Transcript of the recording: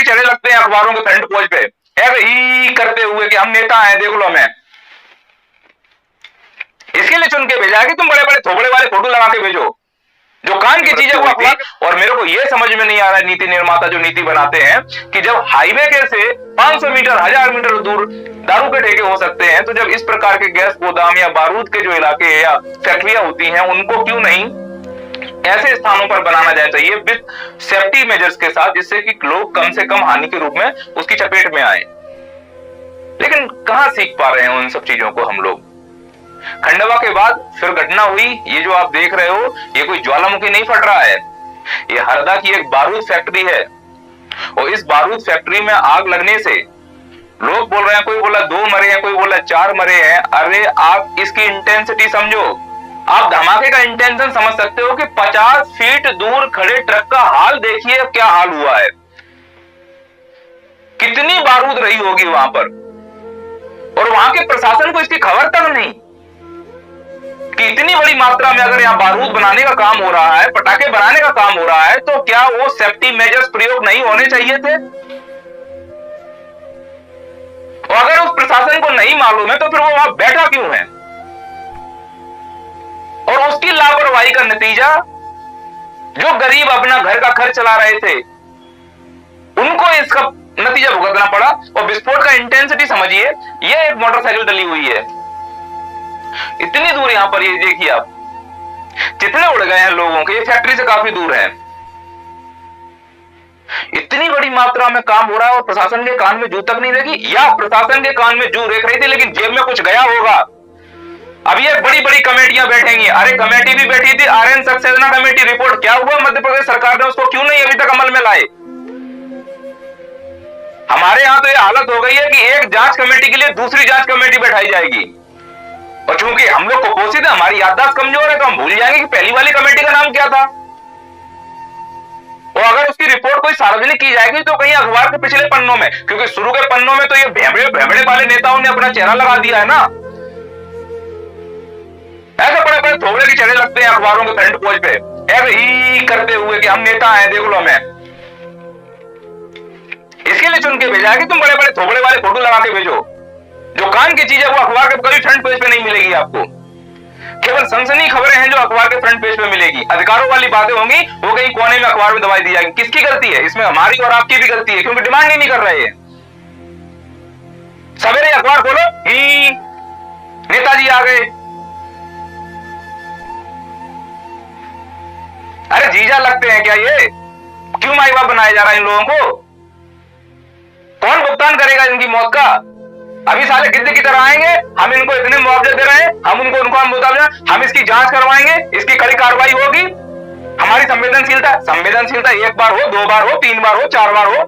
चढ़े लगते हैं अखबारों के फ्रंट पेज पे ऐसे ही करते हुए कि हम नेता हैं, देख लो हमें। इसके लिए चुन के भेजा है कि तुम बड़े बड़े थोबड़े वाले फोटो लगा के भेजो, जो काम की चीजें वो अखबार। और मेरे को यह समझ में नहीं आ रहा है नीति निर्माता जो नीति बनाते हैं कि जब हाईवे के से 500 मीटर 1000 मीटर दूर दारू के ठेके हो सकते हैं, तो जब इस प्रकार के गैस गोदाम या बारूद के जो इलाके या फैक्ट्रियां होती हैं उनको क्यों नहीं ऐसे स्थानों पर बनाना जाना चाहिए विद सेफ्टी मेजर्स के साथ, जिससे कि लोग कम से कम हानि के रूप में उसकी चपेट में आए। लेकिन कहां सीख पा रहे हैं उन सब चीजों को हम लोग। खंडवा के बाद फिर घटना हुई, ये जो आप देख रहे हो ये कोई ज्वालामुखी नहीं फट रहा है, ये हरदा की एक बारूद फैक्ट्री है। और इस बारूद फैक्ट्री में आग लगने से लोग बोल रहे हैं, कोई बोला 2 मरे हैं, कोई बोला 4 मरे हैं। अरे आप इसकी इंटेंसिटी समझो, आप धमाके का इंटेंशन समझ सकते हो कि 50 फीट दूर खड़े ट्रक का हाल देखिए क्या हाल हुआ है, कितनी बारूद रही होगी वहां पर। और वहां के प्रशासन को इसकी खबर तक नहीं कि इतनी बड़ी मात्रा में अगर यहां बारूद बनाने का काम हो रहा है, पटाखे बनाने का काम हो रहा है, तो क्या वो सेफ्टी मेजर्स प्रयोग नहीं होने चाहिए थे? और अगर उस प्रशासन को नहीं मालूम है तो फिर वो वहां बैठा क्यों है? और उसकी लापरवाही का नतीजा, जो गरीब अपना घर का खर्च चला रहे थे उनको इसका नतीजा भुगतना पड़ा। और विस्फोट का इंटेंसिटी समझिए, ये एक मोटरसाइकिल डली हुई है, इतनी दूर यहां पर, ये देखिए आप कितने उड़ गए हैं लोगों के, ये फैक्ट्री से काफी दूर है। इतनी बड़ी मात्रा में काम हो रहा है और प्रशासन के कान में जू तक नहीं लगी, या प्रशासन के कान में जू रेख रही थी लेकिन जेब में कुछ गया होगा। अब ये बड़ी बड़ी कमेटियां बैठेंगी, अरे कमेटी भी बैठी थी, आर्यन सक्सेना कमेटी, रिपोर्ट क्या हुआ? मध्य प्रदेश सरकार ने उसको क्यों नहीं अभी तक अमल में लाए? हमारे यहां तो ये हालत हो गई है कि एक जांच कमेटी के लिए दूसरी जांच कमेटी बैठाई जाएगी, और चूंकि हम लोग कुपोषित है, हमारी याददाश्त कमजोर है, तो हम भूल जाएंगे कि पहली वाली कमेटी का नाम क्या था। और अगर उसकी रिपोर्ट कोई सार्वजनिक की जाएगी तो कहीं अखबार के पिछले पन्नों में, क्योंकि शुरू के पन्नों में तो ये भेबड़े वाले नेताओं ने अपना चेहरा लगा दिया है ना, ऐसे बड़े बड़े थोबड़े की चढ़े लगते हैं अखबारों के फ्रंट पेज पे ऐसे ही करते हुए कि हम नेता हैं, देख लो हमें। इसके लिए चुन के भेजा है कि तुम बड़े बड़े थोबड़े वाले फोटो लगा के भेजो, जो काम की चीज है वो अखबार के कभी फ्रंट पेज पे नहीं मिलेगी आपको। केवल सनसनी खबरें हैं जो अखबार के फ्रंट पेज पे मिलेगी, अधिकारों वाली बातें होंगी वो कहीं कोने में अखबार में दबाई दी जाएगी। किसकी गलती है इसमें? हमारी और आपकी भी गलती है, क्योंकि डिमांड ही नहीं कर रहे हैं। सवेरे अखबार खोलो ही नेताजी आ गए, अरे जीजा लगते हैं क्या ये? क्यों माई बाप बनाया जा रहा है इन लोगों को? कौन भुगतान करेगा इनकी मौत का? अभी साले गिद्ध की तरह आएंगे, हम इनको इतने मुआवजे दे रहे हैं, हम उनको मुताबिक हम इसकी जांच करवाएंगे, इसकी कड़ी कार्रवाई होगी। हमारी संवेदनशीलता एक बार हो, 2 बार हो, 3 बार हो, 4 बार हो,